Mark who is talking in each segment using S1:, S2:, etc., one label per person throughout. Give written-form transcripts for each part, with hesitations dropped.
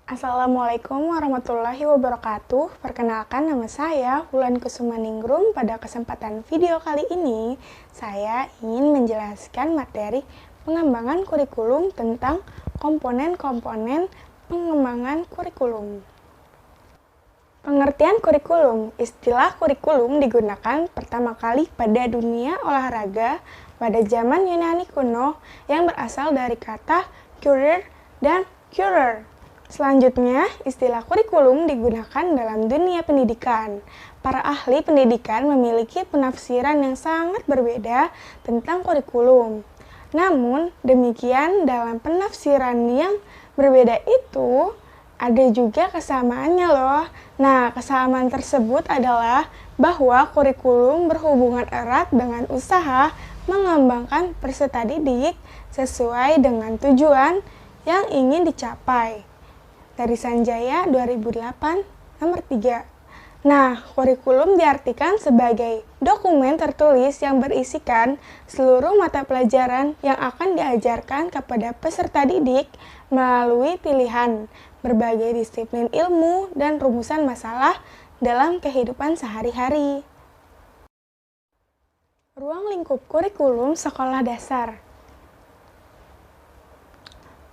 S1: Assalamualaikum warahmatullahi wabarakatuh. Perkenalkan, nama saya Wulan Kusumaningrum. Pada kesempatan video kali ini, saya ingin menjelaskan materi pengembangan kurikulum tentang komponen-komponen pengembangan kurikulum. Pengertian kurikulum. Istilah kurikulum digunakan pertama kali pada dunia olahraga pada zaman Yunani kuno yang berasal dari kata curer dan curer. Selanjutnya, istilah kurikulum digunakan dalam dunia pendidikan. Para ahli pendidikan memiliki penafsiran yang sangat berbeda tentang kurikulum. Namun, demikian dalam penafsiran yang berbeda itu, ada juga kesamaannya loh. Nah, kesamaan tersebut adalah bahwa kurikulum berhubungan erat dengan usaha mengembangkan peserta didik sesuai dengan tujuan yang ingin dicapai. Dari Sanjaya 2008 nomor 3. Nah, kurikulum diartikan sebagai dokumen tertulis yang berisikan seluruh mata pelajaran yang akan diajarkan kepada peserta didik melalui pilihan berbagai disiplin ilmu dan rumusan masalah dalam kehidupan sehari-hari. Ruang lingkup kurikulum sekolah dasar.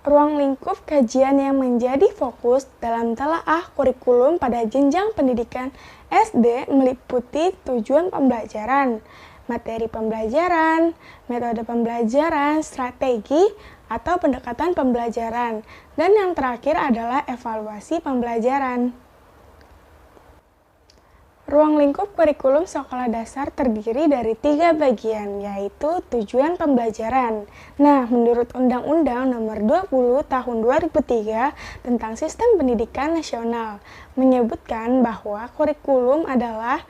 S1: Ruang lingkup kajian yang menjadi fokus dalam telaah kurikulum pada jenjang pendidikan SD meliputi tujuan pembelajaran, materi pembelajaran, metode pembelajaran, strategi atau pendekatan pembelajaran, dan yang terakhir adalah evaluasi pembelajaran. Ruang lingkup kurikulum sekolah dasar terdiri dari 3 bagian, yaitu tujuan pembelajaran. Nah, menurut Undang-Undang Nomor 20 Tahun 2003 tentang Sistem Pendidikan Nasional, menyebutkan bahwa kurikulum adalah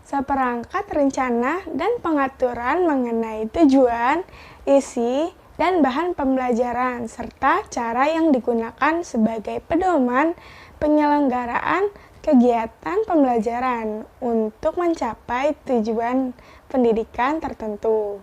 S1: seperangkat rencana dan pengaturan mengenai tujuan, isi, dan bahan pembelajaran, serta cara yang digunakan sebagai pedoman penyelenggaraan kegiatan pembelajaran untuk mencapai tujuan pendidikan tertentu.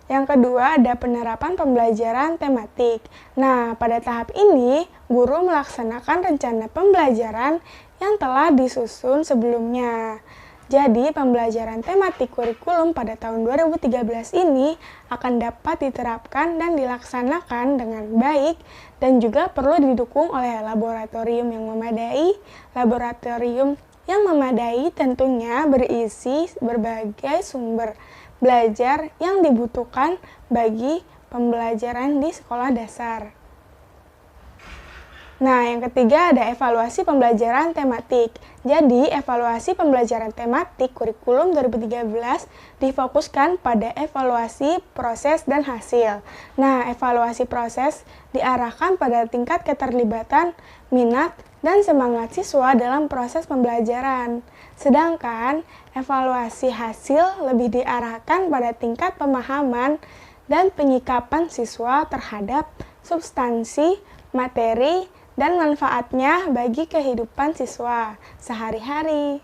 S1: Yang kedua, ada penerapan pembelajaran tematik. Nah, pada tahap ini, guru melaksanakan rencana pembelajaran yang telah disusun sebelumnya. Jadi, pembelajaran tematik kurikulum pada tahun 2013 ini akan dapat diterapkan dan dilaksanakan dengan baik dan juga perlu didukung oleh laboratorium yang memadai. Laboratorium yang memadai tentunya berisi berbagai sumber belajar yang dibutuhkan bagi pembelajaran di sekolah dasar. Nah, yang ketiga ada evaluasi pembelajaran tematik. Jadi, evaluasi pembelajaran tematik kurikulum 2013 difokuskan pada evaluasi proses dan hasil. Nah, evaluasi proses diarahkan pada tingkat keterlibatan, minat, dan semangat siswa dalam proses pembelajaran. Sedangkan, evaluasi hasil lebih diarahkan pada tingkat pemahaman dan penyikapan siswa terhadap substansi, materi, dan manfaatnya bagi kehidupan siswa sehari-hari.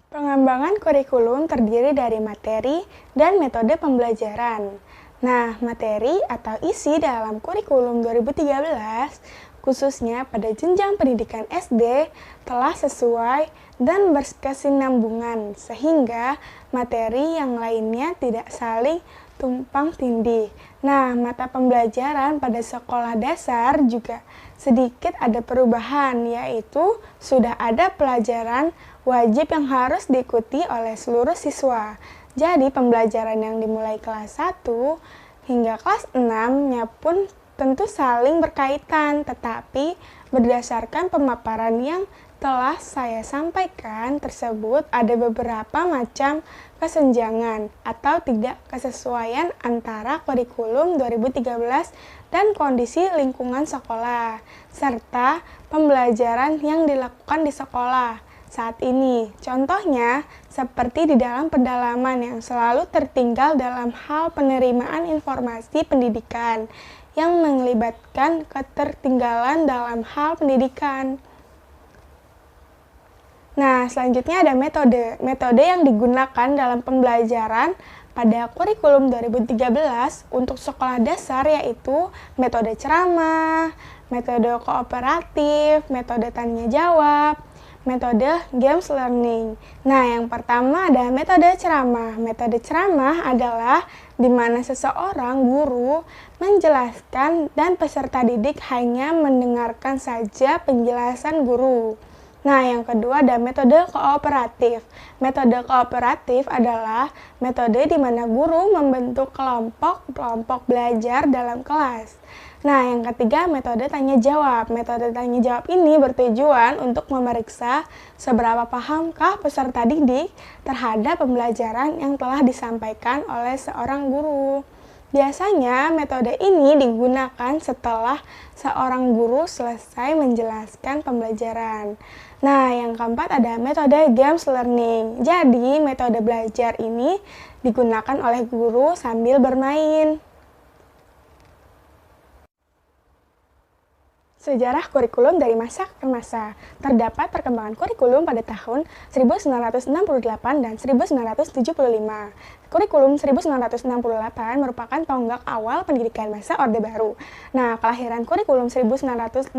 S1: Pengembangan kurikulum terdiri dari materi dan metode pembelajaran. Nah, materi atau isi dalam kurikulum 2013, khususnya pada jenjang pendidikan SD, telah sesuai dan berkesinambungan, sehingga materi yang lainnya tidak saling tumpang tindih. Nah, mata pembelajaran pada sekolah dasar juga sedikit ada perubahan, yaitu sudah ada pelajaran wajib yang harus diikuti oleh seluruh siswa. Jadi, pembelajaran yang dimulai kelas 1 hingga kelas 6-nya pun tentu saling berkaitan, tetapi berdasarkan pemaparan yang telah saya sampaikan tersebut ada beberapa macam kesenjangan atau tidak kesesuaian antara kurikulum 2013 dan kondisi lingkungan sekolah, serta pembelajaran yang dilakukan di sekolah saat ini. Contohnya, seperti di dalam pendalaman yang selalu tertinggal dalam hal penerimaan informasi pendidikan yang melibatkan ketertinggalan dalam hal pendidikan. Nah, selanjutnya ada metode. Metode yang digunakan dalam pembelajaran pada kurikulum 2013 untuk sekolah dasar yaitu metode ceramah, metode kooperatif, metode tanya jawab, metode games learning. Nah, yang pertama ada metode ceramah. Metode ceramah adalah di mana seseorang guru menjelaskan dan peserta didik hanya mendengarkan saja penjelasan guru. Nah, yang kedua ada metode kooperatif. Metode kooperatif adalah metode di mana guru membentuk kelompok belajar dalam kelas. Nah, yang ketiga metode tanya jawab. Metode tanya jawab ini bertujuan untuk memeriksa seberapa pahamkah peserta didik terhadap pembelajaran yang telah disampaikan oleh seorang guru. Biasanya metode ini digunakan setelah seorang guru selesai menjelaskan pembelajaran. Nah, yang keempat ada metode games learning. Jadi, metode belajar ini digunakan oleh guru sambil bermain. Sejarah kurikulum dari masa ke masa. Terdapat perkembangan kurikulum pada tahun 1968 dan 1975. Kurikulum 1968 merupakan tonggak awal pendidikan masa Orde Baru. Nah, kelahiran kurikulum 1968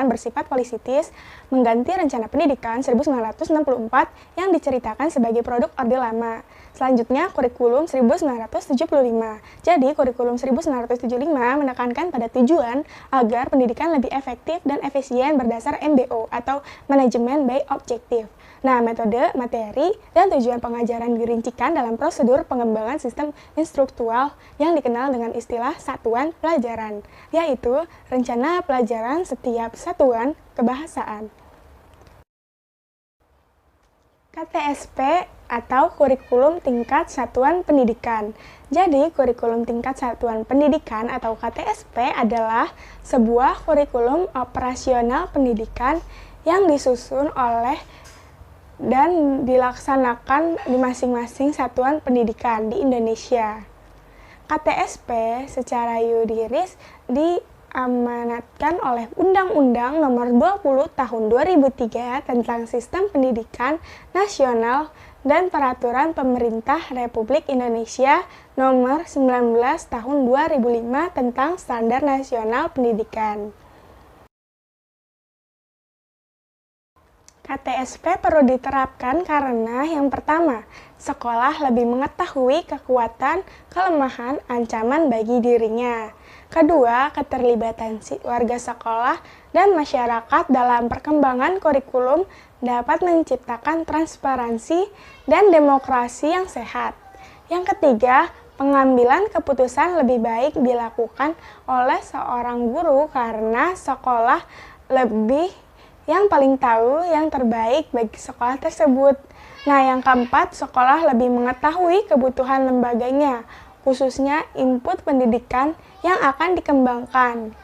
S1: bersifat politis, mengganti rencana pendidikan 1964 yang diceritakan sebagai produk Orde Lama. Selanjutnya, kurikulum 1975. Jadi, kurikulum 1975 menekankan pada tujuan agar pendidikan lebih efektif dan efisien berdasar MBO atau Manajemen by Objective. Nah, metode, materi, dan tujuan pengajaran dirincikan dalam prosedur pengembangan sistem instruktual yang dikenal dengan istilah satuan pelajaran, yaitu rencana pelajaran setiap satuan kebahasaan. KTSP atau kurikulum tingkat satuan pendidikan. Jadi, kurikulum tingkat satuan pendidikan atau KTSP adalah sebuah kurikulum operasional pendidikan yang disusun oleh dan dilaksanakan di masing-masing satuan pendidikan di Indonesia. KTSP secara yuridis diamanatkan oleh Undang-Undang Nomor 20 Tahun 2003 tentang Sistem Pendidikan Nasional dan Peraturan Pemerintah Republik Indonesia Nomor 19 Tahun 2005 tentang Standar Nasional Pendidikan. KTSP perlu diterapkan karena yang pertama, sekolah lebih mengetahui kekuatan, kelemahan, ancaman bagi dirinya. Kedua, keterlibatan warga sekolah dan masyarakat dalam perkembangan kurikulum dapat menciptakan transparansi dan demokrasi yang sehat. Yang ketiga, pengambilan keputusan lebih baik dilakukan oleh seorang guru karena sekolah lebih yang paling tahu yang terbaik bagi sekolah tersebut. Nah, yang keempat, sekolah lebih mengetahui kebutuhan lembaganya, khususnya input pendidikan yang akan dikembangkan.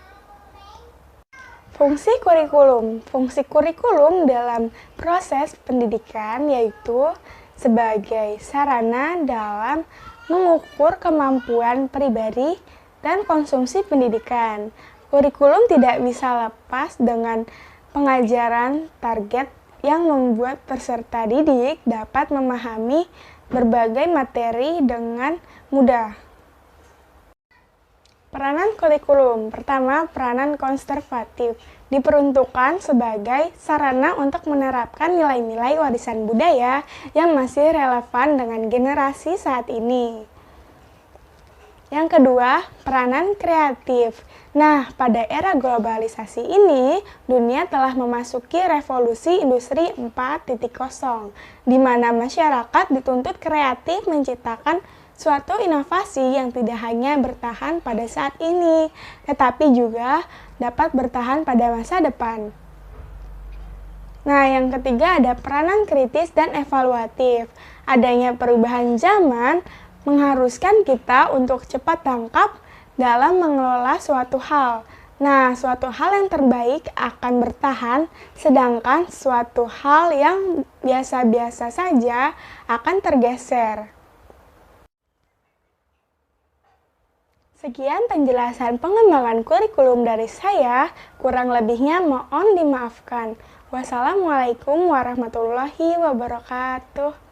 S1: Fungsi kurikulum. Fungsi kurikulum dalam proses pendidikan yaitu sebagai sarana dalam mengukur kemampuan pribadi dan konsumsi pendidikan. Kurikulum tidak bisa lepas dengan pengajaran target yang membuat peserta didik dapat memahami berbagai materi dengan mudah. Peranan kurikulum. Pertama, peranan konservatif diperuntukkan sebagai sarana untuk menerapkan nilai-nilai warisan budaya yang masih relevan dengan generasi saat ini. Yang kedua, peranan kreatif. Nah, pada era globalisasi ini, dunia telah memasuki revolusi industri 4.0, di mana masyarakat dituntut kreatif menciptakan suatu inovasi yang tidak hanya bertahan pada saat ini, tetapi juga dapat bertahan pada masa depan. Nah, yang ketiga ada peranan kritis dan evaluatif. Adanya perubahan zaman mengharuskan kita untuk cepat tangkap dalam mengelola suatu hal. Nah, suatu hal yang terbaik akan bertahan, sedangkan suatu hal yang biasa-biasa saja akan tergeser. Sekian penjelasan pengembangan kurikulum dari saya, kurang lebihnya mohon dimaafkan. Wassalamualaikum warahmatullahi wabarakatuh.